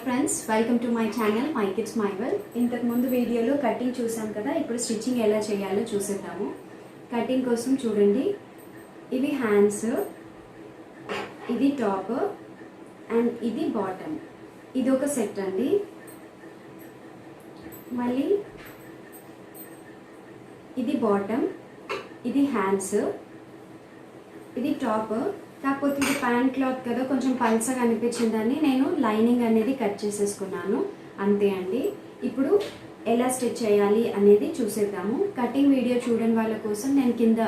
Friends, welcome to my channel my kids my well. ఇంతకు ముందు వీడియోలో కటింగ్ చూసాం కదా, ఇప్పుడు స్టిచ్చింగ్ ఎలా చేయాలో చూసేద్దాము. కటింగ్ కోసం చూడండి, ఇవి హ్యాండ్స్, ఇది టాప్ అండ్ ఇది బాటమ్. ఇది ఒక సెట్ అండి. మళ్ళీ ఇది బాటమ్, ఇది హ్యాండ్స్, ఇది టాప్. కాకపోతే ఇది ప్యాంట్ క్లాత్ కదా, కొంచెం పల్సగా అనిపించిందని నేను లైనింగ్ అనేది కట్ చేసేసుకున్నాను, అంతే అండి. ఇప్పుడు ఎలా స్టిచ్ చేయాలి అనేది చూసేద్దాము. కటింగ్ వీడియో చూడని వాళ్ళ కోసం నేను కింద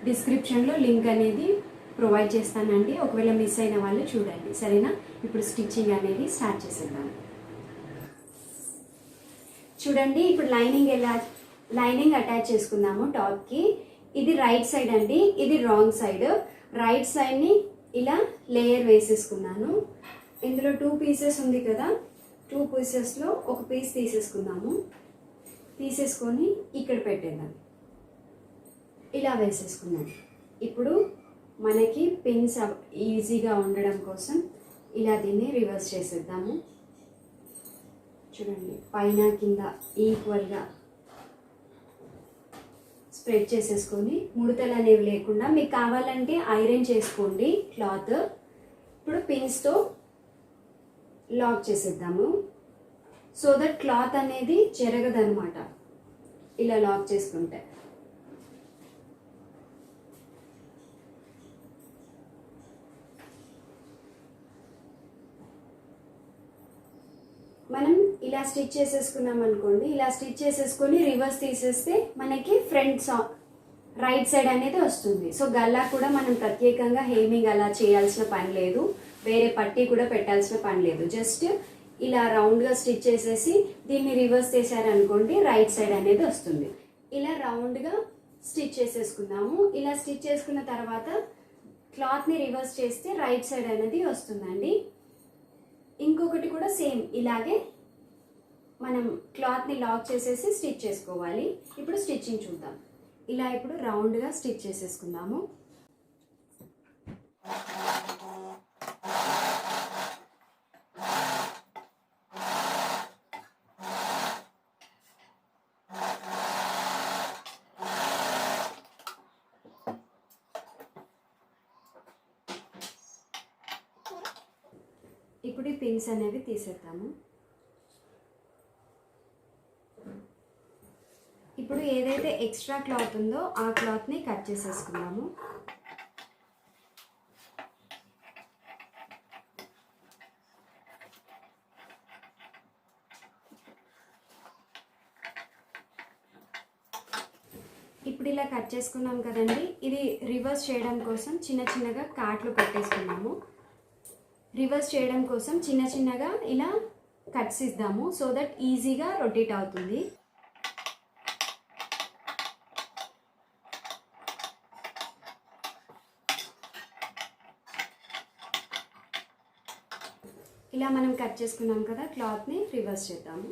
డిస్క్రిప్షన్లో లింక్ అనేది ప్రొవైడ్ చేస్తానండి, ఒకవేళ మిస్ అయిన వాళ్ళు చూడండి, సరేనా? ఇప్పుడు స్టిచ్చింగ్ అనేది స్టార్ట్ చేసేద్దాము. చూడండి, ఇప్పుడు లైనింగ్ అటాచ్ చేసుకుందాము టాప్కి. ఇది రైట్ సైడ్ అండి, ఇది రాంగ్ సైడ్. రైట్ సైడ్ని ఇలా లేయర్ వేసేసుకున్నాను. ఇందులో 2 పీసెస్ ఉంది కదా, 2 పీసెస్లో ఒక పీస్ తీసేసుకుందాము. తీసేసుకొని ఇక్కడ పెట్టేద్దాం, ఇలా వేసేసుకున్నాను. ఇప్పుడు మనకి పిన్స్ ఈజీగా ఉండడం కోసం ఇలా దీన్ని రివర్స్ చేసేద్దాము. చూడండి, పైన కింద ఈక్వల్గా స్ప్రెడ్ చేసేసుకొని ముడతలు అనేవి లేకుండా, మీకు కావాలంటే ఐరన్ చేసుకోండి క్లాత్. ఇప్పుడు పిన్స్తో లాక్ చేసేద్దాము, సో దట్ క్లాత్ అనేది చెరగదనమాట ఇలా లాక్ చేసుకుంటే. మనం ఇలా స్టిచ్ చేసేసుకున్నాం అనుకోండి, ఇలా స్టిచ్ చేసేసుకొని రివర్స్ తీసేస్తే మనకి ఫ్రంట్ రైట్ సైడ్ అనేది వస్తుంది. సో గల్లా కూడా మనం ప్రత్యేకంగా హేమింగ్ అలా చేయాల్సిన పని లేదు, వేరే పట్టీ కూడా పెట్టాల్సిన పని లేదు. జస్ట్ ఇలా రౌండ్గా స్టిచ్ చేసేసి దీన్ని రివర్స్ చేశారనుకోండి, రైట్ సైడ్ అనేది వస్తుంది. ఇలా రౌండ్గా స్టిచ్ చేసేసుకున్నాము. ఇలా స్టిచ్ చేసుకున్న తర్వాత క్లాత్ని రివర్స్ చేస్తే రైట్ సైడ్ అనేది వస్తుందండి. ఇంకొకటి కూడా సేమ్ ఇలాగే మనం క్లాత్ని లాక్ చేసేసి స్టిచ్ చేసుకోవాలి. ఇప్పుడు స్టిచ్చింగ్ చూద్దాం. ఇలా ఇప్పుడు రౌండ్గా స్టిచ్ చేసేసుకుందాము. ఇప్పుడు ఈ పిన్స్ అనేవి తీసేద్దాము. ఇప్పుడు ఏదైతే ఎక్స్ట్రా క్లాత్ ఉందో ఆ క్లాత్ని కట్ చేసేసుకున్నాము. ఇప్పుడు ఇలా కట్ చేసుకున్నాం కదండి, ఇది రివర్స్ చేయడం కోసం చిన్న చిన్నగా కాట్లు పెట్టేసుకున్నాము. రివర్స్ చేయడం కోసం చిన్న చిన్నగా ఇలా కట్స్ ఇద్దాము, సో దట్ ఈజీగా రొటేట్ అవుతుంది. ఇలా మనం కట్ చేసుకున్నాం కదా, క్లాత్ని రివర్స్ చేద్దాము.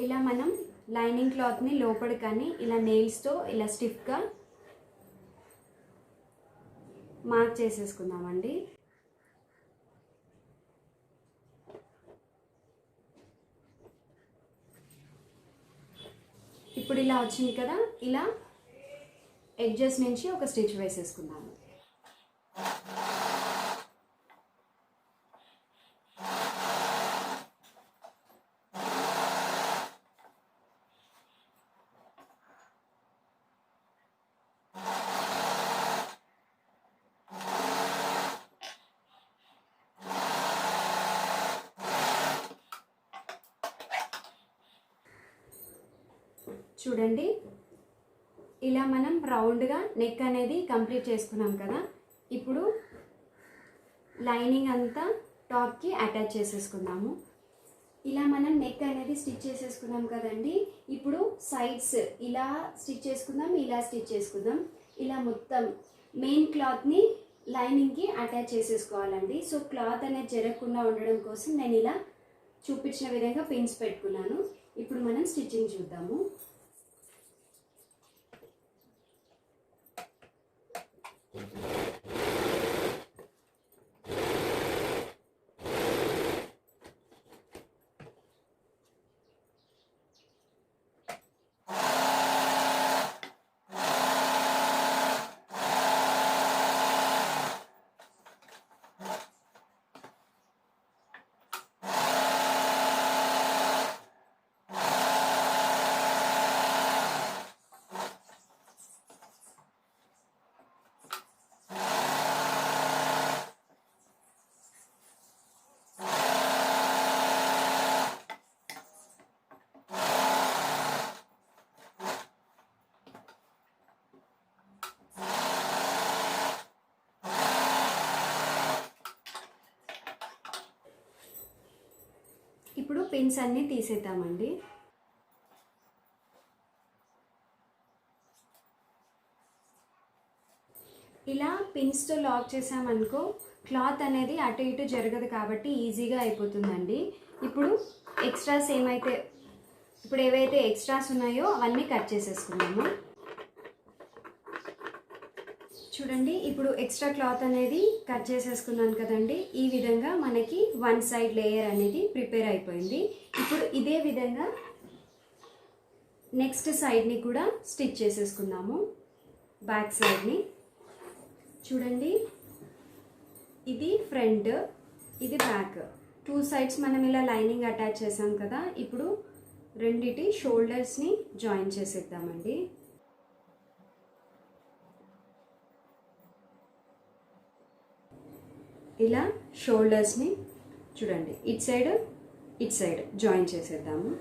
ఇలా మనం లైనింగ్ క్లాత్ని లోపల కానీ ఇలా నెయిల్స్తో ఇలా స్టిఫ్గా మార్క్ చేసేసుకుందామండి. ఇప్పుడు ఇలా వచ్చింది కదా, ఇలా ఎడ్జెస్ నుంచి ఒక స్టిచ్ వేసేసుకుందాము. చూడండి, ఇలా మనం రౌండ్గా నెక్ అనేది కంప్లీట్ చేసుకున్నాం కదా. ఇప్పుడు లైనింగ్ అంతా టాప్కి అటాచ్ చేసేసుకుందాము. ఇలా మనం నెక్ అనేది స్టిచ్ చేసేసుకున్నాం కదండి. ఇప్పుడు సైడ్స్ ఇలా స్టిచ్ చేసుకుందాం, ఇలా స్టిచ్ చేసుకుందాం. ఇలా మొత్తం మెయిన్ క్లాత్ని లైనింగ్కి అటాచ్ చేసేసుకోవాలండి. సో క్లాత్ అనేది జరగకుండా ఉండడం కోసం నేను ఇలా చూపించిన విధంగా పిన్స్ పెట్టుకున్నాను. ఇప్పుడు మనం స్టిచ్చింగ్ చూద్దాము. ఇప్పుడు పిన్స్ అన్నీ తీసేద్దామండి. ఇలా పిన్స్తో లాక్ చేసామనుకో క్లాత్ అనేది అటు ఇటు జరగదు కాబట్టి ఈజీగా అయిపోతుందండి. ఇప్పుడు ఎక్స్ట్రాస్ ఏవైతే ఎక్స్ట్రాస్ ఉన్నాయో అవన్నీ కట్ చేసేసుకున్నాము. చూడండి, ఇప్పుడు ఎక్స్ట్రా క్లాత్ అనేది కట్ చేసేసుకున్నాను కదండి. ఈ విధంగా మనకి వన్ సైడ్ లేయర్ అనేది ప్రిపేర్ అయిపోయింది. ఇప్పుడు ఇదే విధంగా నెక్స్ట్ సైడ్ని కూడా స్టిచ్ చేసేసుకుందాము. బ్యాక్ సైడ్ని చూడండి, ఇది ఫ్రంట్, ఇది బ్యాక్, 2 సైడ్స్ మనం ఇలా లైనింగ్ అటాచ్ చేసాం కదా. ఇప్పుడు రెండిటి షోల్డర్స్ని జాయిన్ చేసేద్దామండి. ఇలా షోల్డర్స్ని చూడండి, ఇట్ సైడ్ జాయిన్ చేసేద్దాము.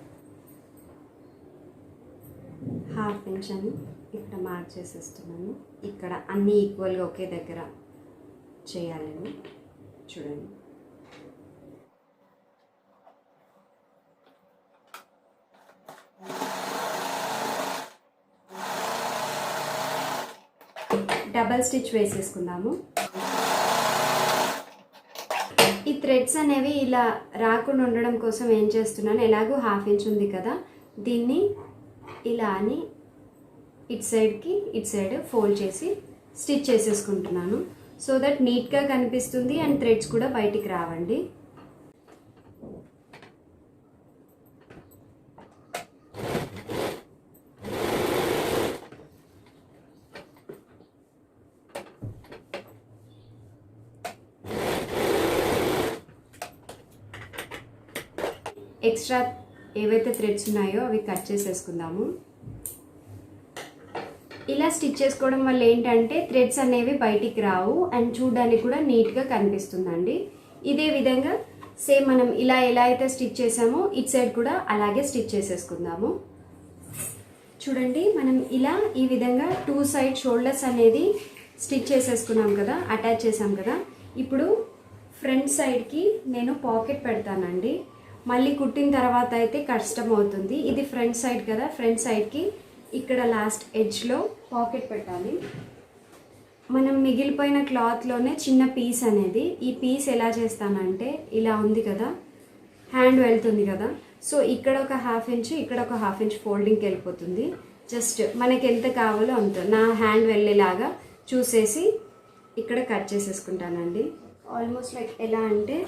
½ ఇంచ్ అని ఇక్కడ మార్క్ చేసేస్తున్నాను. ఇక్కడ అన్నీ ఈక్వల్గా ఒకే దగ్గర చేయాలని చూడండి. డబల్ స్టిచ్ వేసేసుకుందాము. ఈ థ్రెడ్స్ అనేవి ఇలా రాకుండా ఉండడం కోసం ఏం చేస్తున్నాను, ఎలాగో ½ ఇంచ్ ఉంది కదా, దీన్ని ఇలా అని ఇట్ సైడ్ ఫోల్డ్ చేసి స్టిచ్ చేసేసుకుంటున్నాను. సో దట్ నీట్గా కనిపిస్తుంది అండ్ థ్రెడ్స్ కూడా బయటికి రావండి. ఎక్స్ట్రా ఏవైతే థ్రెడ్స్ ఉన్నాయో అవి కట్ చేసేసుకుందాము. ఇలా స్టిచ్ చేసుకోవడం వల్ల ఏంటంటే థ్రెడ్స్ అనేవి బయటికి రావు అండ్ చూడడానికి కూడా నీట్గా కనిపిస్తుందండి. ఇదే విధంగా సేమ్ మనం ఇలా ఎలా అయితే స్టిచ్ చేసామో ఇట్ సైడ్ కూడా అలాగే స్టిచ్ చేసేసుకుందాము. చూడండి, మనం ఇలా ఈ విధంగా 2 సైడ్ షోల్డర్స్ అనేది స్టిచ్ చేసేసుకున్నాం కదా, అటాచ్ చేసాం కదా. ఇప్పుడు ఫ్రంట్ సైడ్కి నేను పాకెట్ పెడతానండి. మళ్ళీ కుట్టిన తర్వాత అయితే కష్టం అవుతుంది. ఇది ఫ్రంట్ సైడ్ కదా, ఫ్రంట్ సైడ్కి ఇక్కడ లాస్ట్ ఎడ్జ్లో పాకెట్ పెట్టాలి. మనం మిగిలిపోయిన క్లాత్లోనే చిన్న పీస్ అనేది, ఈ పీస్ ఎలా చేస్తానంటే ఇలా ఉంది కదా, హ్యాండ్ వెళ్తుంది కదా, సో ఇక్కడ ఒక ½ ఇంచ్, ఇక్కడ ఒక ½ ఇంచ్ ఫోల్డింగ్కి వెళ్ళిపోతుంది. జస్ట్ మనకి ఎంత కావాలో అంత నా హ్యాండ్ వెళ్ళేలాగా చూసేసి ఇక్కడ కట్ చేసేసుకుంటానండి. ఆల్మోస్ట్ లైక్ ఎలా అంటే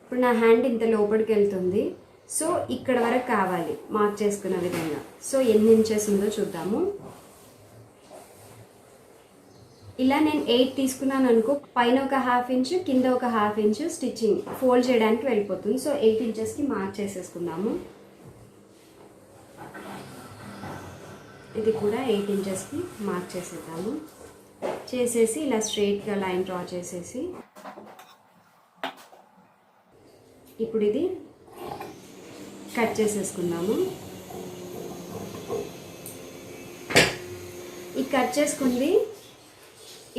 ఇప్పుడు నా హ్యాండ్ ఇంత లోపలికి వెళ్తుంది, సో ఇక్కడ వరకు కావాలి మార్క్ చేసుకున్న విధంగా. సో ఎన్ని ఇంచెస్ ఉందో చూద్దాము. ఇలా నేను 8 తీసుకున్నాను అనుకో, పైన ఒక ½ ఇంచ్, కింద ఒక ½ ఇంచ్ స్టిచ్చింగ్ ఫోల్డ్ చేయడానికి వెళ్ళిపోతుంది. సో 8 ఇంచెస్కి మార్క్ చేసేసుకుందాము. ఇది కూడా 8 ఇంచెస్కి మార్క్ చేసేద్దాము. చేసేసి ఇలా స్ట్రైట్గా లైన్ డ్రా చేసేసి ఇప్పుడు ఇది కట్ చేసేసుకుందాము. ఈ కట్ చేసుకుంది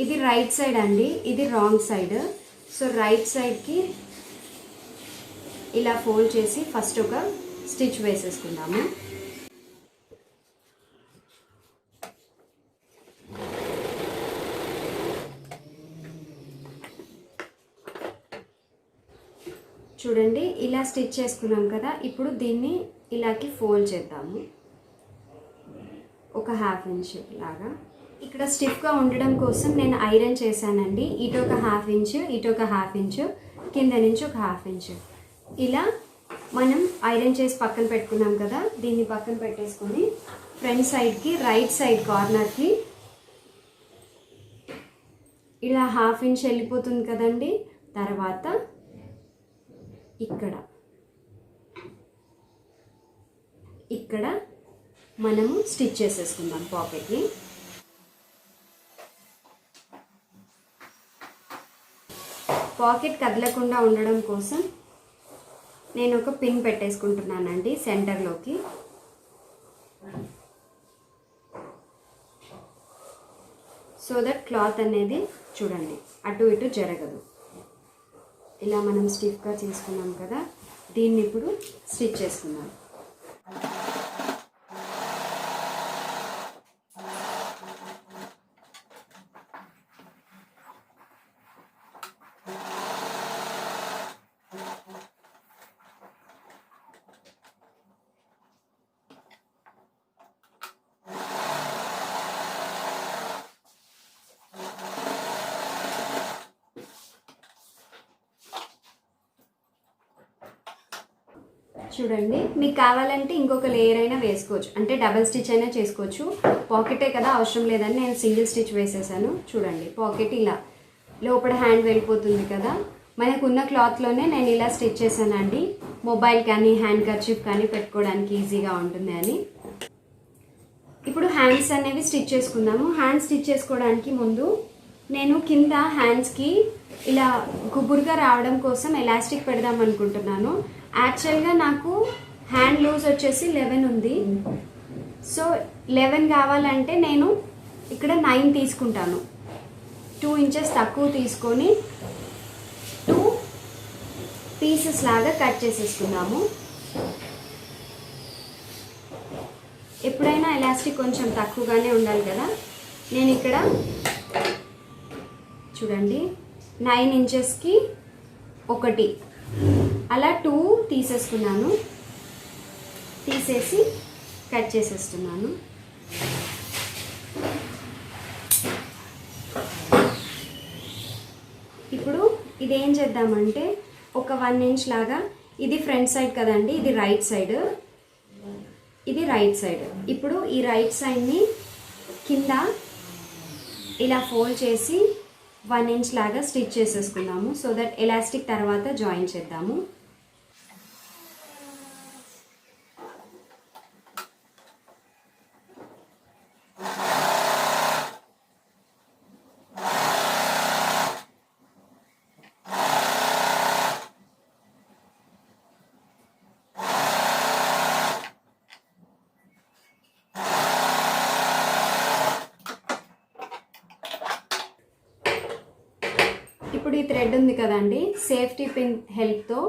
ఇది రైట్ సైడ్ అండి, ఇది రాంగ్ సైడ్. సో రైట్ సైడ్కి ఇలా ఫోల్డ్ చేసి ఫస్ట్ ఒక స్టిచ్ వేసేసుకుందాము. చూడండి ఇలా స్టిచ్ చేసుకున్నాం కదా, ఇప్పుడు దీన్ని ఇలాకి ఫోల్డ్ చేద్దాము ఒక 1/2 ఇంచ్ లాగా. ఇక్కడ స్టిఫ్గా ఉండడం కోసం నేను ఐరన్ చేశానండి. ఇటు ఒక 1/2 ఇంచ్, ఇటు ఒక 1/2 ఇంచ్, కింద నుంచి ఒక 1/2 ఇంచ్. ఇలా మనం ఐరన్ చేసి పక్కన పెట్టుకున్నాం కదా, దీన్ని పక్కన పెట్టేసుకొని ఫ్రంట్ సైడ్కి రైట్ సైడ్ కార్నర్కి ఇలా 1/2 ఇంచ్ వెళ్ళిపోతుంది కదండి. తర్వాత ఇక్కడ మనము స్టిచ్ చేసేసుకుందాం పాకెట్ని. పాకెట్ కదలకుండా ఉండడం కోసం నేను ఒక పిన్ పెట్టేసుకుంటున్నానండి సెంటర్లోకి. సో దట్ క్లాత్ అనేది చూడండి అటు ఇటు జరగదు. ఇలా మనం స్టిఫ్గా చేసుకున్నాం కదా, దీన్ని ఇప్పుడు స్టిచ్ చేసుకుందాం. చూడండి, మీకు కావాలంటే ఇంకొక లేయర్ అయినా వేసుకోవచ్చు, అంటే డబల్ స్టిచ్ అయినా చేసుకోవచ్చు. పాకెటే కదా అవసరం లేదని నేను సింగిల్ స్టిచ్ వేసేసాను. చూడండి పాకెట్ ఇలా లోపల హ్యాండ్ వెళ్ళిపోతుంది కదా, మనకున్న క్లాత్లోనే నేను ఇలా స్టిచ్ చేశానండి. మొబైల్ కానీ హ్యాండ్ కర్చీఫ్ కానీ పెట్టుకోవడానికి ఈజీగా ఉంటుంది అని. ఇప్పుడు హ్యాండ్స్ అనేవి స్టిచ్ చేసుకుందాము. హ్యాండ్స్ స్టిచ్ చేసుకోవడానికి ముందు నేను కింద హ్యాండ్స్కి ఇలా గుబురుగా రావడం కోసం ఎలాస్టిక్ పెడదాం అనుకుంటున్నాను. యాక్చువల్గా నాకు హ్యాండ్ లూజ్ వచ్చేసి 11 ఉంది. సో 11 కావాలంటే నేను ఇక్కడ 9 తీసుకుంటాను. 2 ఇంచెస్ తక్కువ తీసుకొని 2 పీసెస్ లాగా కట్ చేసేసుకుందాము. ఎప్పుడైనా ఎలాస్టిక్ కొంచెం తక్కువగానే ఉండాలి కదా. నేను ఇక్కడ చూడండి 9 ఇంచెస్కి 1 అలా 2 తీసేసుకున్నాను. తీసేసి కట్ చేసేస్తున్నాను. ఇప్పుడు ఇదేం చేద్దామంటే ఒక 1 ఇంచ్ లాగా, ఇది ఫ్రంట్ సైడ్ కదండి, ఇది రైట్ సైడ్, ఇది రైట్ సైడ్. ఇప్పుడు ఈ రైట్ సైడ్ని కింద ఇలా ఫోల్డ్ చేసి 1 ఇంచ్ లాగా స్టిచ్ చేసేసుకుందాము. సో దట్ ఎలాస్టిక్ తర్వాత జాయిన్ చేద్దాము. ఇప్పుడు ఈ థ్రెడ్ ఉంది కదండి, సేఫ్టీ పిన్ హెల్ప్తో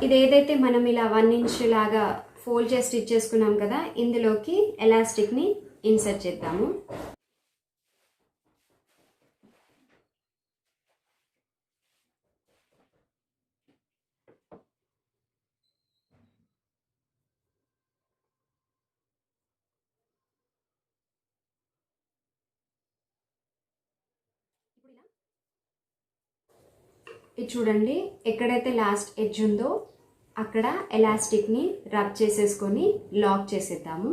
ఇదేదైతే మనం ఇలా 1 ఇంచ్ లాగా ఫోల్డ్ చేసి స్టిచ్ చేసుకున్నాం కదా, ఇందులోకి ఎలాస్టిక్ని ఇన్సర్ట్ చేద్దాము. ఇది చూడండి, ఎక్కడైతే లాస్ట్ ఎడ్జ్ ఉందో అక్కడ ఎలాస్టిక్ని రబ్ చేసేసుకొని లాక్ చేసేద్దాము.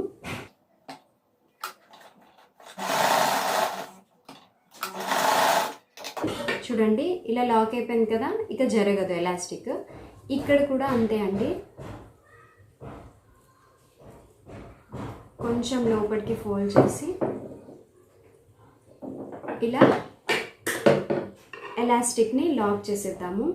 చూడండి ఇలా లాక్ అయిపోయింది కదా, ఇక జరగదు ఎలాస్టిక్. ఇక్కడ కూడా అంతే అండి, కొంచెం లోపలికి ఫోల్డ్ చేసి ఇలా ఎలాస్టిక్ని లాక్ చేసేద్దాము.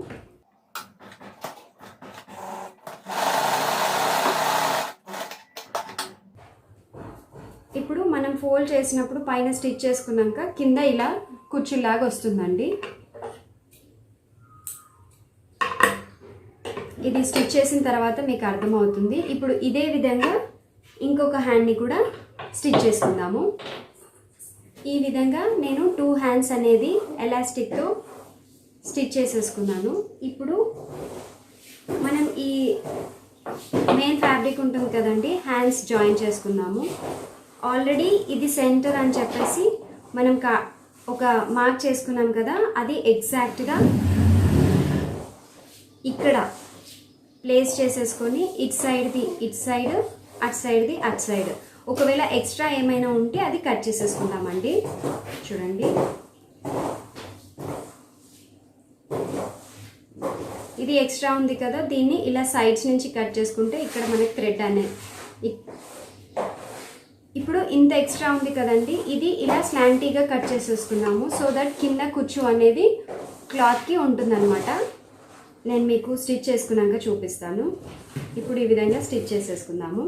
ఇప్పుడు మనం ఫోల్డ్ చేసినప్పుడు పైన స్టిచ్ చేసుకున్నాక కింద ఇలా కుచ్చులాగా వస్తుందండి. ఇది స్టిచ్ చేసిన తర్వాత మీకు అర్థమవుతుంది. ఇప్పుడు ఇదే విధంగా ఇంకొక హ్యాండ్ని కూడా స్టిచ్ చేసుకుందాము. ఈ విధంగా నేను 2 హ్యాండ్స్ అనేది ఎలాస్టిక్తో స్టిచ్ స్టిచ్ చేసేసుకున్నాను. ఇప్పుడు మనం ఈ మెయిన్ ఫ్యాబ్రిక్ ఉంటుంది కదండి, హ్యాండ్స్ జాయిన్ చేసుకున్నాము. ఆల్రెడీ ఇది సెంటర్ అని చెప్పేసి మనం ఒక మార్క్ చేసుకున్నాం కదా, అది ఎగ్జాక్ట్గా ఇక్కడ ప్లేస్ చేసేసుకొని ఇటు సైడ్ది ఇటు సైడ్, అటు సైడ్ది అటు సైడ్. ఒకవేళ ఎక్స్ట్రా ఏమైనా ఉంటే అది కట్ చేసేసుకుందామండి. చూడండి, ఇది ఎక్స్ట్రా ఉంది కదా, దీన్ని ఇలా సైడ్స్ నుంచి కట్ చేసుకుంటే ఇక్కడ మనకి థ్రెడ్ అనేది ఇప్పుడు ఇంత ఎక్స్ట్రా ఉంది కదండి, ఇది ఇలా స్లాంటీగా కట్ చేసేసుకున్నాము. సో దట్ కింద కుచ్చు అనేది క్లాత్కి ఉంటుందన్నమాట. నేను మీకు స్టిచ్ చేసుకున్నాక చూపిస్తాను. ఇప్పుడు ఈ విధంగా స్టిచ్ చేసేసుకుందాము.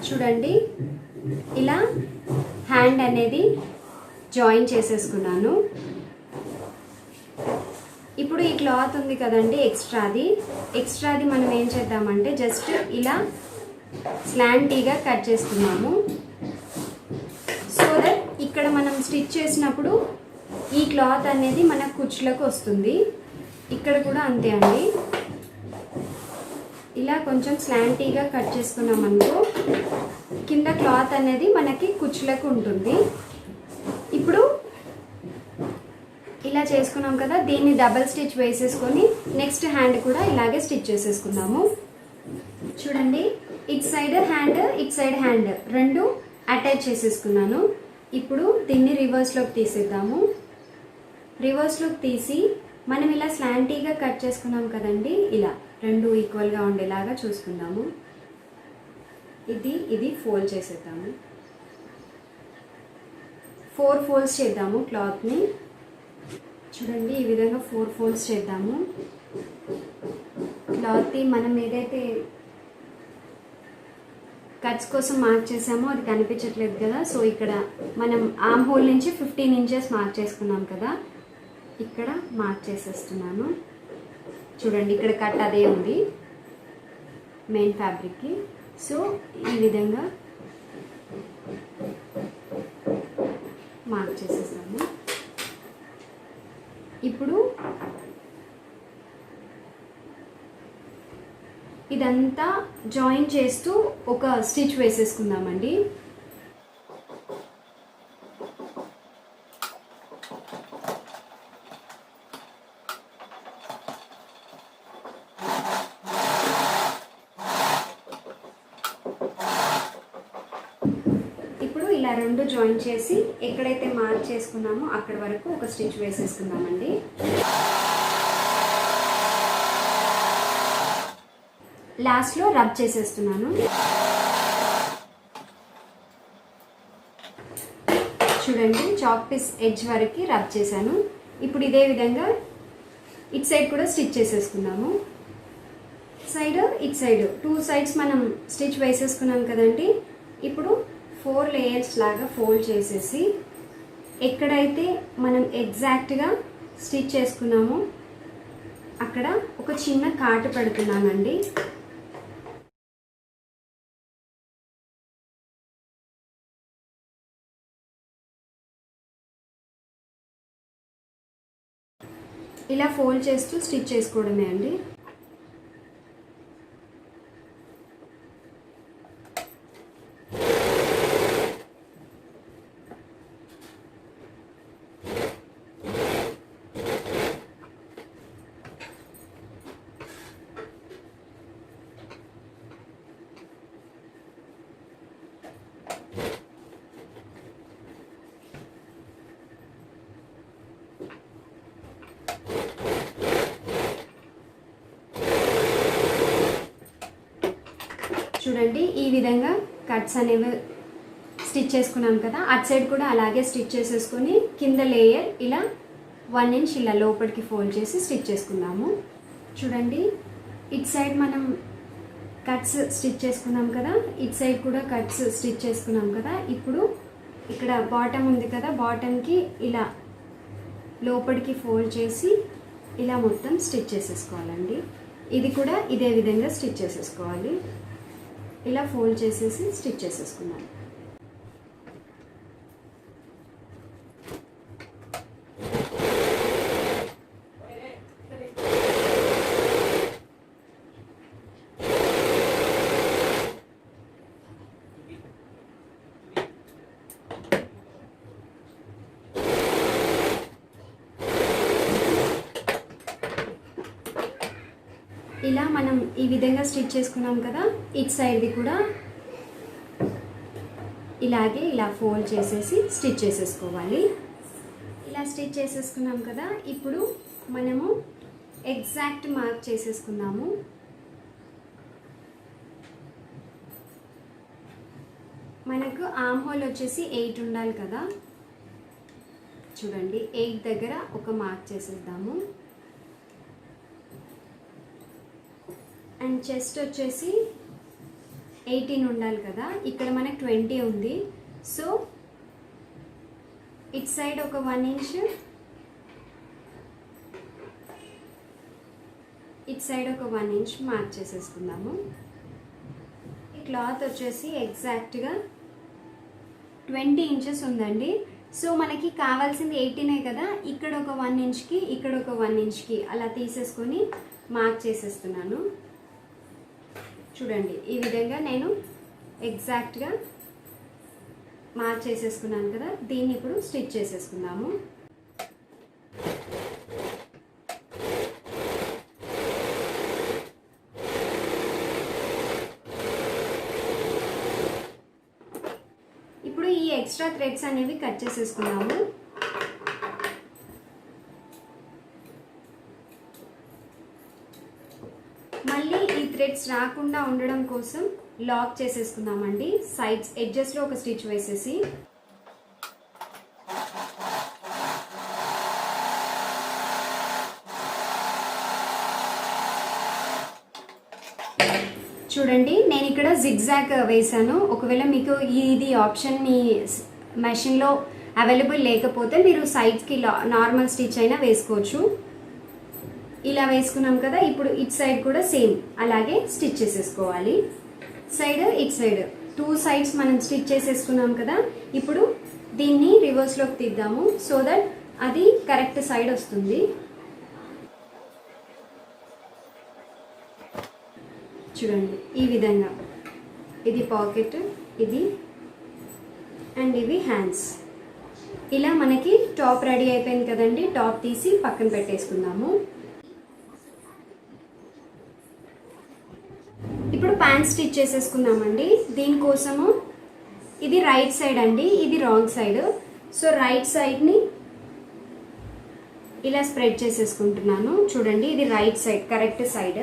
చూడండి, ఇలా హ్యాండ్ అనేది జాయిన్ చేసేసుకున్నాను. ఇప్పుడు ఈ క్లాత్ ఉంది కదండి, ఎక్స్ట్రాది మనం ఏం చేద్దామంటే జస్ట్ ఇలా స్లాంటీగా కట్ చేసుకున్నాము. సో దట్ ఇక్కడ మనం స్టిచ్ చేసినప్పుడు ఈ క్లాత్ అనేది మన కుచ్చులకు వస్తుంది. ఇక్కడ కూడా అంతే అండి, ఇలా కొంచెం స్లాంటీగా కట్ చేసుకున్నామనుకో కింద క్లాత్ అనేది మనకి కుచ్చులకు ఉంటుంది. ఇప్పుడు ఇలా చేసుకున్నాం కదా, దీన్ని డబల్ స్టిచ్ వేసేసుకొని నెక్స్ట్ హ్యాండ్ కూడా ఇలాగే స్టిచ్ చేసేసుకుందాము. చూడండి, ఇటు సైడ్ హ్యాండ్ ఇటు సైడ్ హ్యాండ్ రెండు అటాచ్ చేసేసుకున్నాను. ఇప్పుడు దీన్ని రివర్స్లోకి తీసేద్దాము. రివర్స్లోకి తీసి మనం ఇలా స్లాంటీగా కట్ చేసుకున్నాం కదండి, ఇలా రెండు ఈక్వల్గా ఉండేలాగా చూసుకుందాము. ఇది ఫోల్డ్ చేసేద్దాము. 4 ఫోల్డ్స్ చేద్దాము క్లాత్ని. చూడండి, ఈ విధంగా 4 ఫోల్డ్స్ చేద్దాము. క్లాత్ని మనం ఏదైతే కట్స్ కోసం మార్క్ చేసామో అది కనిపించట్లేదు కదా, సో ఇక్కడ మనం ఆర్మ్ హోల్ నుంచి 15 ఇంచెస్ మార్క్ చేసుకున్నాం కదా, ఇక్కడ మార్క్ చేసేస్తున్నాను. చూడండి, ఇక్కడ కట్ అదే ఉంది మెయిన్ ఫ్యాబ్రిక్కి. సో ఈ విధంగా మార్క్ చేసేసాము. ఇప్పుడు ఇదంతా జాయిన్ చేస్తూ ఒక స్టిచ్ వేసేసుకుందామండి. ఇలా రెండు జాయిన్ చేసి ఎక్కడైతే మార్క్ చేసుకున్నామో అక్కడ వరకు ఒక స్టిచ్ వేసేసుకుందామండి. లాస్ట్లో రబ్ చేసేస్తున్నాను. చూడండి, చాక్ పీస్ ఎడ్జ్ వరకు రబ్ చేశాను. ఇప్పుడు ఇదే విధంగా ఇటు సైడ్ కూడా స్టిచ్ చేసేసుకున్నాము. ఇటు సైడ్ 2 సైడ్స్ మనం స్టిచ్ వేసేసుకున్నాం కదండి. ఇప్పుడు 4 లేయర్స్ లాగా ఫోల్డ్ చేసేసి ఎక్కడైతే మనం ఎగ్జాక్ట్గా స్టిచ్ చేసుకున్నామో అక్కడ ఒక చిన్న కాటు పెడుతున్నానండి. ఇలా ఫోల్డ్ చేస్తూ స్టిచ్ చేసుకోవడమే అండి. చూడండి, ఈ విధంగా కట్స్ అనేవి స్టిచ్ చేసుకున్నాం కదా, అటు సైడ్ కూడా అలాగే స్టిచ్ చేసేసుకొని కింద లేయర్ ఇలా 1 ఇంచ్ ఇలా లోపలికి ఫోల్డ్ చేసి స్టిచ్ చేసుకుందాము. చూడండి, ఇటు సైడ్ మనం కట్స్ స్టిచ్ చేసుకున్నాం కదా, ఇటు సైడ్ కూడా కట్స్ స్టిచ్ చేసుకున్నాం కదా. ఇప్పుడు ఇక్కడ బాటమ్ ఉంది కదా, బాటమ్కి ఇలా లోపలికి ఫోల్డ్ చేసి ఇలా మొత్తం స్టిచ్ చేసేసుకోవాలండి. ఇది కూడా ఇదే విధంగా స్టిచ్ చేసేసుకోవాలి. ఇలా ఫోల్డ్ చేసేసి స్టిచ్ చేసేసుకున్నాం. ఇలా మనం ఈ విధంగా స్టిచ్ చేసుకున్నాం కదా, ఇటు సైడ్ది కూడా ఇలాగే ఇలా ఫోల్డ్ చేసేసి స్టిచ్ చేసేసుకోవాలి. ఇలా స్టిచ్ చేసేసుకున్నాం కదా, ఇప్పుడు మనము ఎగ్జాక్ట్ మార్క్ చేసేసుకుందాము. మనకు ఆర్మ్ హోల్ వచ్చేసి 8 ఉండాలి కదా. చూడండి, 8 దగ్గర ఒక మార్క్ చేసేద్దాము. అండ్ చెస్ట్ వచ్చేసి 18 ఉండాలి కదా, ఇక్కడ మనకు 20 ఉంది. సో ఇటు సైడ్ ఒక 1 ఇంచ్, ఇటు సైడ్ ఒక 1 ఇంచ్ మార్క్ చేసేసుకుందాము. ఈ క్లాత్ వచ్చేసి ఎగ్జాక్ట్గా 20 ఇంచెస్ ఉందండి. సో మనకి కావాల్సింది 18 కదా, ఇక్కడ ఒక 1 ఇంచ్కి ఇక్కడ ఒక 1 ఇంచ్కి అలా తీసేసుకొని మార్క్ చేసేస్తున్నాను. చూడండి, ఈ విధంగా నేను ఎగ్జాక్ట్గా మార్క్ చేసేసుకున్నాను కదా. దీన్ని ఇప్పుడు స్టిచ్ చేసేసుకుందాము. ఇప్పుడు ఈ ఎక్స్ట్రా థ్రెడ్స్ అనేవి కట్ చేసేసుకున్నాము. మళ్ళీ ఈ థ్రెడ్స్ రాకుండా ఉండడం కోసం లాక్ చేసేసుకుందామండి. సైడ్స్ ఎడ్జెస్లో ఒక స్టిచ్ వేసేసి చూడండి, నేను ఇక్కడ జిగ్జాగ్ వేసాను. ఒకవేళ మీకు ఇది ఆప్షన్ మీ మెషిన్లో అవైలబుల్ లేకపోతే మీరు సైడ్స్కి నార్మల్ స్టిచ్ అయినా వేసుకోవచ్చు. ఇలా వేసుకున్నాం కదా, ఇప్పుడు ఇటు సైడ్ కూడా సేమ్ అలాగే స్టిచ్ చేసేసుకోవాలి. సైడ్ ఇటు సైడ్ 2 సైడ్స్ మనం స్టిచ్ చేసేసుకున్నాం కదా. ఇప్పుడు దీన్ని రివర్స్లోకి తీద్దాము, సో దట్ అది కరెక్ట్ సైడ్ వస్తుంది. చూడండి, ఈ విధంగా ఇది పాకెట్, ఇది అండ్ ఇవి హ్యాండ్స్. ఇలా మనకి టాప్ రెడీ అయిపోయింది కదండి. టాప్ తీసి పక్కన పెట్టేసుకుందాము. ఇప్పుడు ప్యాంట్ స్టిచ్ చేసేసుకుందామండి. దీనికోసము ఇది రైట్ సైడ్ అండి, ఇది రాంగ్ సైడ్. సో రైట్ సైడ్ని ఇలా స్ప్రెడ్ చేసేసుకుంటున్నాను. చూడండి, ఇది రైట్ సైడ్ కరెక్ట్ సైడ్,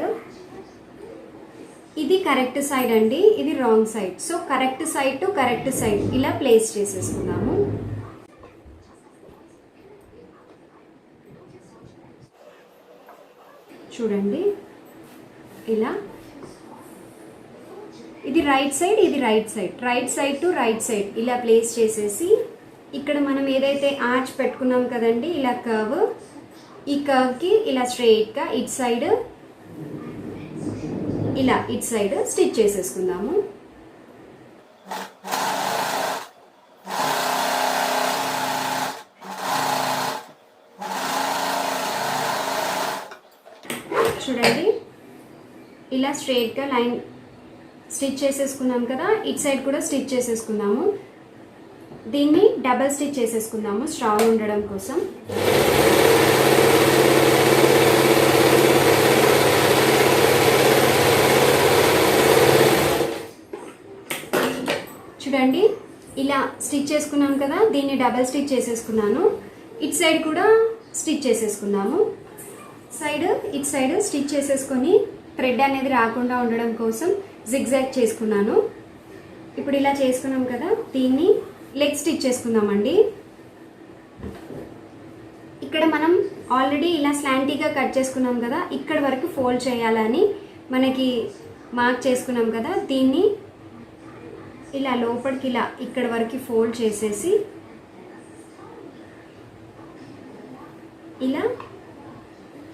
ఇది కరెక్ట్ సైడ్ అండి, ఇది wrong side. So correct side to correct side ఇలా ప్లేస్ చేసేసుకుందాము. చూడండి, ఇలా ఇది రైట్ సైడ్, ఇది right side, right side to right side ఇలా ప్లేస్ చేసేసి ఇక్కడ మనం ఏదైతే ఆర్చ్ పెట్టుకున్నాం కదండి, ఇలా కర్వ్, ఈ కర్వ్కి ఇలా స్ట్రెయిట్గా ఇటు సైడ్ ఇలా ఇటు సైడ్ స్టిచ్ చేసేసుకుందాము. చూడండి, ఇలా స్ట్రెయిట్గా లైన్ స్టిచ్ చేసేసుకున్నాం కదా. ఇటు సైడ్ కూడా స్టిచ్ చేసేసుకున్నాము. దీన్ని డబల్ స్టిచ్ చేసేసుకుందాము స్ట్రాంగ్ ఉండడం కోసం. చూడండి, ఇలా స్టిచ్ చేసుకున్నాం కదా, దీన్ని డబల్ స్టిచ్ చేసేసుకున్నాను. ఇటు సైడ్ కూడా స్టిచ్ చేసేసుకున్నాము. ఇటు సైడ్ స్టిచ్ చేసేసుకొని థ్రెడ్ అనేది రాకుండా ఉండడం కోసం జిగ్జాగ్ చేసుకున్నాను. ఇప్పుడు ఇలా చేసుకున్నాం కదా, దీన్ని లెగ్ స్టిచ్ చేసుకుందామండి. ఇక్కడ మనం ఆల్రెడీ ఇలా స్లాంటీగా కట్ చేసుకున్నాం కదా, ఇక్కడ వరకు ఫోల్డ్ చేయాలని మనకి మార్క్ చేసుకున్నాం కదా, దీన్ని ఇలా లోపలికి ఇలా ఇక్కడ వరకు ఫోల్డ్ చేసేసి ఇలా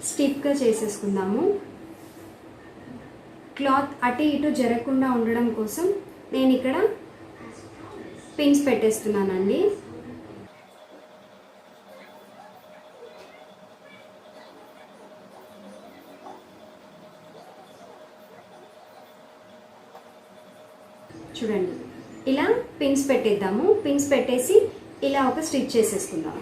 స్టిఫ్గా చేసేసుకుందాము. క్లాత్ అటు ఇటు జరగకుండా ఉండడం కోసం నేను ఇక్కడ పిన్స్ పెట్టేస్తున్నానండి. చూడండి, ఇలా పిన్స్ పెట్టేద్దాము. పిన్స్ పెట్టేసి ఇలా ఒక స్టిచ్ చేసేసుకుందాము.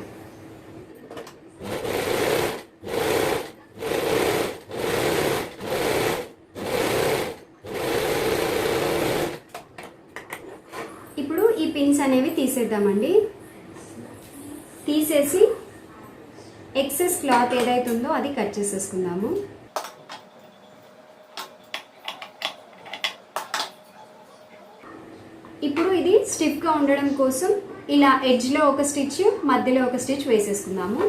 ఇప్పుడు ఈ పిన్స్ అనేవి తీసేద్దామండి. తీసేసి ఎక్సెస్ క్లాత్ ఏదైతే ఉందో అది కట్ చేసేసుకుందాము. ఇప్పుడు ఇది స్టిఫ్గా ఉండడం కోసం ఇలా ఎడ్జ్లో ఒక స్టిచ్, మధ్యలో ఒక స్టిచ్ వేసేసుకుందాము.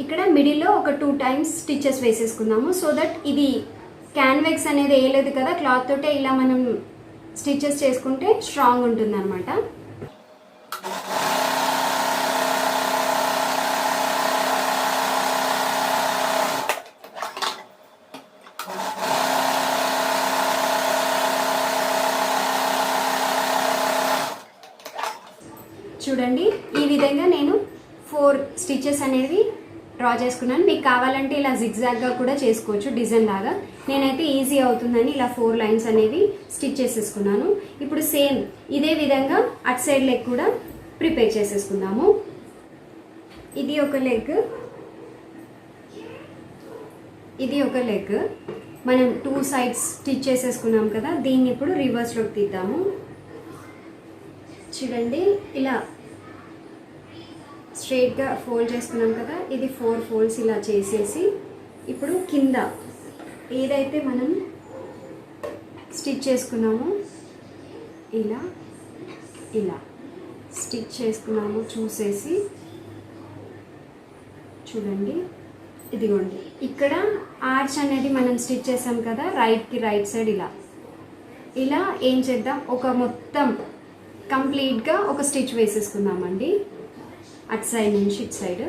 ఇక్కడ మిడిల్లో ఒక 2 times స్టిచెస్ వేసేసుకుందాము. సో దట్ ఇది క్యాన్వాక్స్ అనేది వేయలేదు కదా, క్లాత్ తోటే ఇలా మనం స్టిచెస్ చేసుకుంటే స్ట్రాంగ్ ఉంటుంది అనమాట. చూడండి, ఈ విధంగా నేను 4 స్టిచెస్ అనేవి డ్రా చేసుకున్నాను. మీకు కావాలంటే ఇలా జిగ్జాగ్గా కూడా చేసుకోవచ్చు డిజైన్ లాగా. నేనైతే ఈజీ అవుతుందని ఇలా 4 లైన్స్ అనేవి స్టిచ్ చేసేసుకున్నాను. ఇప్పుడు సేమ్ ఇదే విధంగా అటు సైడ్ లెగ్ కూడా ప్రిపేర్ చేసేసుకుందాము. ఇది ఒక లెగ్, ఇది ఒక లెగ్. మనం 2 sides స్టిచ్ చేసేసుకున్నాం కదా, దీన్ని ఇప్పుడు రివర్స్లోకి తీద్దాము. చూడండి, ఇలా స్ట్రైట్గా ఫోల్డ్ చేసుకున్నాం కదా, ఇది 4 folds ఇలా చేసేసి ఇప్పుడు కింద ఏదైతే మనం స్టిచ్ చేసుకున్నామో ఇలా ఇలా స్టిచ్ చేసుకున్నామో చూసేసి చూడండి, ఇదిగోండి ఇక్కడ ఆర్చ్ అనేది మనం స్టిచ్ చేసాం కదా, రైట్కి రైట్ సైడ్ ఇలా ఇలా ఏం చేద్దాం, ఒక మొత్తం కంప్లీట్గా ఒక స్టిచ్ వేసేసుకుందామండి అటు సైడ్ నుంచి ఇటు సైడ్.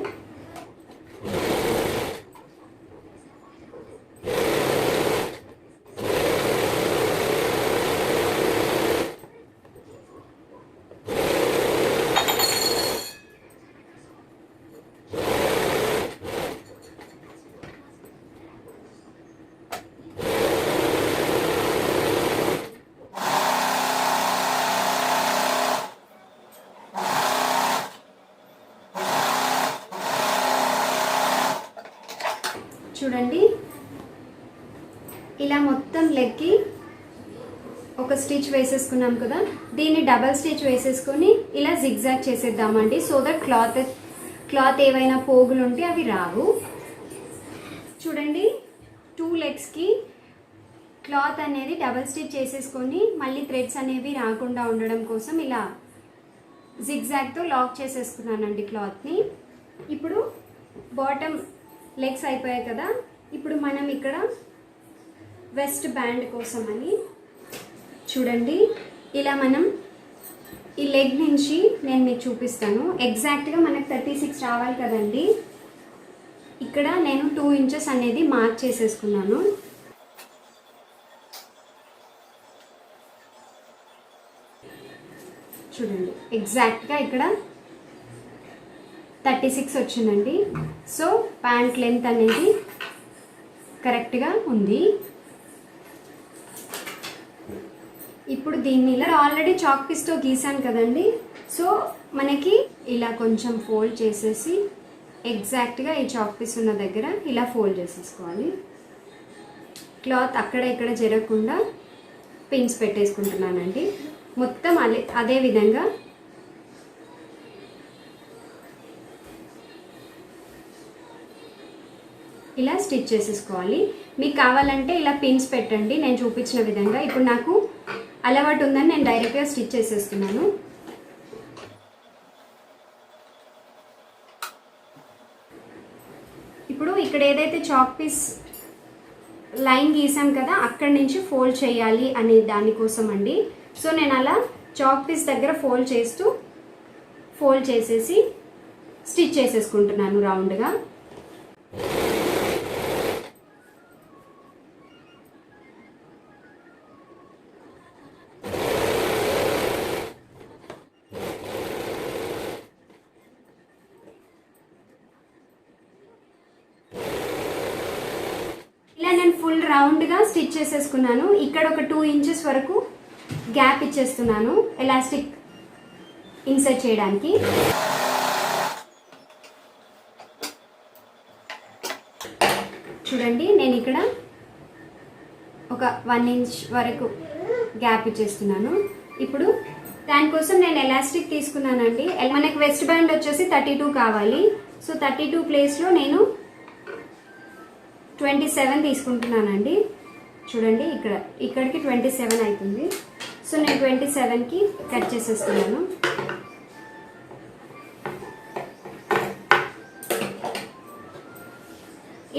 చూడండి, ఇలా మొత్తం లెగ్కి ఒక స్టిచ్ వేసేసుకున్నాం కదా, దీన్ని డబల్ స్టిచ్ వేసేసుకొని ఇలా జిగ్జాగ్ చేసేద్దామండి. సో దట్ క్లాత్ ఏవైనా పోగులు ఉంటే అవి రావు. చూడండి, 2 లెగ్స్కి క్లాత్ అనేది డబల్ స్టిచ్ చేసేసుకొని మళ్ళీ థ్రెడ్స్ అనేవి రాకుండా ఉండడం కోసం ఇలా జిగ్జాగ్తో లాక్ చేసేసుకున్నానండి క్లాత్ని. ఇప్పుడు బాటమ్ లెగ్స్ అయిపోయాయి కదా, ఇప్పుడు మనం ఇక్కడ వెస్ట్ బ్యాండ్ కోసం అని చూడండి, ఇలా మనం ఈ లెగ్ నుంచి నేను మీకు చూపిస్తాను. ఎగ్జాక్ట్గా మనకు 36 రావాలి కదండి. ఇక్కడ నేను 2 inches అనేది మార్క్ చేసేసుకున్నాను. చూడండి, ఎగ్జాక్ట్గా ఇక్కడ 36 వచ్చిందండి. సో ప్యాంట్ లెంత్ అనేది కరెక్ట్గా ఉంది. ఇప్పుడు దీన్ని ఇలా ఆల్రెడీ చాక్ పీస్తో గీసాను కదండి, సో మనకి ఇలా కొంచెం ఫోల్డ్ చేసేసి ఎగ్జాక్ట్గా ఈ చాక్ పీస్ ఉన్న దగ్గర ఇలా ఫోల్డ్ చేసేసుకోవాలి. క్లాత్ అక్కడ ఇక్కడ జరగకుండా పిన్స్ పెట్టేసుకుంటున్నానండి. మొత్తం అదే విధంగా ఇలా స్టిచ్ చేసేసుకోవాలి. మీకు కావాలంటే ఇలా పిన్స్ పెట్టండి నేను చూపించిన విధంగా. ఇప్పుడు నాకు అలవాటు ఉందని నేను డైరెక్ట్గా స్టిచ్ చేసేస్తున్నాను. ఇప్పుడు ఇక్కడ ఏదైతే చాక్ పీస్ లైన్ గీసాం కదా అక్కడి నుంచి ఫోల్డ్ చేయాలి అనే దానికోసం అండి. సో నేను అలా చాక్ పీస్ దగ్గర ఫోల్డ్ చేసేసి స్టిచ్ చేసేసుకుంటున్నాను రౌండ్గా. ఇలా నేను ఫుల్ రౌండ్గా స్టిచ్ చేసేసుకున్నాను. ఇక్కడ ఒక 2 ఇంచెస్ వరకు గ్యాప్ ఇచ్చేస్తున్నాను ఎలాస్టిక్ ఇన్సర్ట్ చేయడానికి. చూడండి నేను ఇక్కడ ఒక 1 ఇంచ్ వరకు గ్యాప్ ఇచ్చేస్తున్నాను. ఇప్పుడు దానికోసం నేను ఎలాస్టిక్ తీసుకున్నానండి. మనకి వెస్ట్ బ్యాండ్ వచ్చేసి 32 కావాలి. సో 32 ప్లేస్లో నేను 27 తీసుకుంటున్నానండి. చూడండి ఇక్కడికి 27 అవుతుంది. సో నేను 27కి కట్ చేసేస్తున్నాను.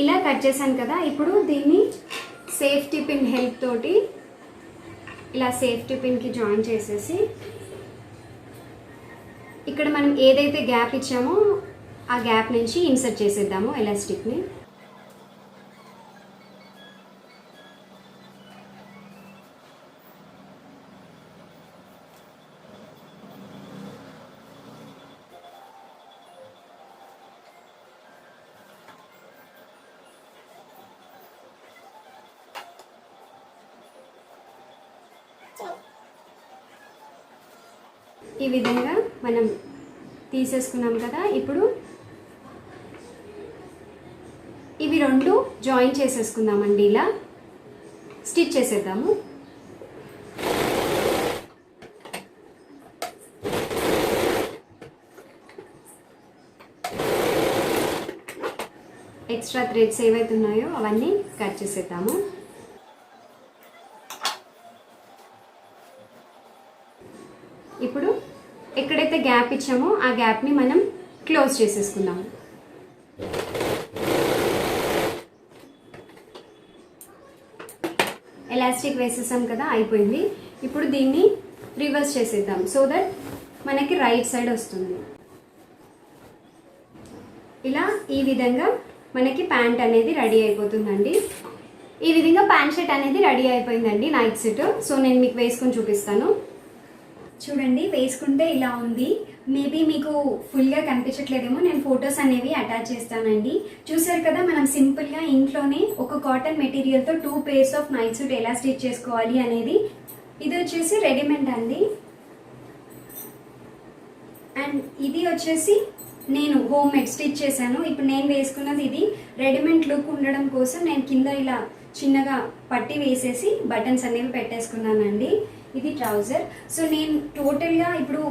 ఇలా కట్ చేశాను కదా. ఇప్పుడు దీన్ని సేఫ్టీ పిన్ హెల్ప్ తోటి ఇలా సేఫ్టీ పిన్కి జాయిన్ చేసేసి ఇక్కడ మనం ఏదైతే గ్యాప్ ఇచ్చామో ఆ గ్యాప్ నుంచి ఇన్సర్ట్ చేసేద్దాము ఎలాస్టిక్ని. ఈ విధంగా మనం తీసేసుకున్నాం కదా. ఇప్పుడు ఇవి 2 జాయిన్ చేసేసుకుందామండి. ఇలా స్టిచ్ చేసేద్దాము. ఎక్స్ట్రా థ్రెడ్స్ ఏవైతే ఉన్నాయో అవన్నీ కట్ చేసేద్దాము. ఇప్పుడు ఎక్కడైతే గ్యాప్ ఇచ్చామో ఆ గ్యాప్ని మనం క్లోజ్ చేసేసుకుందాము. ఎలాస్టిక్ వేసేసాం కదా, అయిపోయింది. ఇప్పుడు దీన్ని రివర్స్ చేసేద్దాం సో దట్ మనకి రైట్ సైడ్ వస్తుంది. ఇలా ఈ విధంగా మనకి ప్యాంట్ అనేది రెడీ అయిపోతుందండి. ఈ విధంగా ప్యాంట్ షర్ట్ అనేది రెడీ అయిపోయిందండి, నైట్ సెట్. సో నేను మీకు వేసుకొని చూపిస్తాను. చూడండి వేసుకుంటే ఇలా ఉంది. మేబీ మీకు ఫుల్గా కనిపించట్లేదేమో, నేను ఫొటోస్ అనేవి అటాచ్ చేస్తానండి. చూసారు కదా మనం సింపుల్గా ఇంట్లోనే ఒక కాటన్ మెటీరియల్తో 2 pairs ఆఫ్ నైట్ సూట్ ఎలా స్టిచ్ చేసుకోవాలి అనేది. ఇది వచ్చేసి రెడీమేడ్ అండి, అండ్ ఇది వచ్చేసి నేను హోమ్ మేడ్ స్టిచ్ చేశాను. ఇప్పుడు నేను వేసుకున్నది ఇది రెడీమేడ్ లుక్ ఉండడం కోసం నేను కింద ఇలా చిన్నగా పట్టి వేసేసి బటన్స్ అనేవి పెట్టేసుకున్నానండి. ఇది ట్రౌజర్. సో నేను టోటల్గా ఇప్పుడు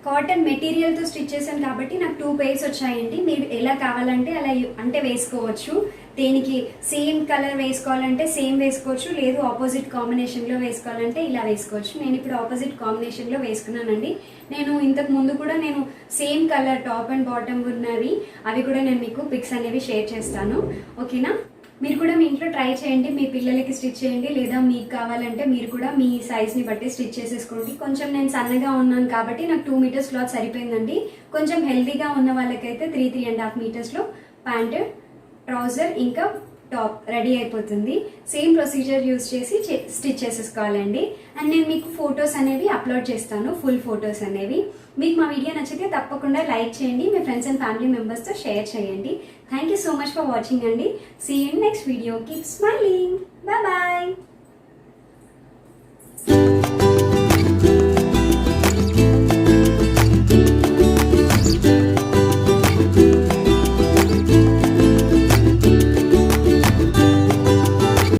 కాటన్ మెటీరియల్తో స్టిచ్ చేశాను కాబట్టి నాకు 2 pairs వచ్చాయండి. మీరు ఎలా కావాలంటే అలా అంటే వేసుకోవచ్చు. దేనికి సేమ్ కలర్ వేసుకోవాలంటే సేమ్ వేసుకోవచ్చు, లేదు ఆపోజిట్ కాంబినేషన్లో వేసుకోవాలంటే ఇలా వేసుకోవచ్చు. నేను ఇప్పుడు ఆపోజిట్ కాంబినేషన్లో వేసుకున్నానండి. నేను ఇంతకు ముందు కూడా నేను same colour top and bottom ఉన్నవి అవి కూడా నేను మీకు పిక్స్ అనేవి షేర్ చేస్తాను. ఓకేనా? మీరు కూడా మీ ఇంట్లో ట్రై చేయండి, మీ పిల్లలకి స్టిచ్ చేయండి, లేదా మీకు కావాలంటే మీరు కూడా మీ సైజ్ని బట్టి స్టిచ్ చేసేసుకోండి. కొంచెం నేను సన్నగా ఉన్నాను కాబట్టి నాకు 2 meters క్లాత్ సరిపోయిందండి. కొంచెం హెల్తీగా ఉన్న వాళ్ళకైతే 3.5 మీటర్స్లో ప్యాంట్, ట్రౌజర్ ఇంకా టాప్ రెడీ అయిపోతుంది. సేమ్ ప్రొసీజర్ యూజ్ చేసి స్టిచ్ చేసేసుకోవాలండి. అండ్ నేను మీకు ఫొటోస్ అనేవి అప్లోడ్ చేస్తాను, ఫుల్ ఫొటోస్ అనేవి. మీకు మా వీడియో నచ్చితే తప్పకుండా లైక్ చేయండి, మీ ఫ్రెండ్స్ అండ్ ఫ్యామిలీ మెంబర్స్తో షేర్ చేయండి. Thank you so much for watching అండి. See you in next video. Keep smiling. Bye bye.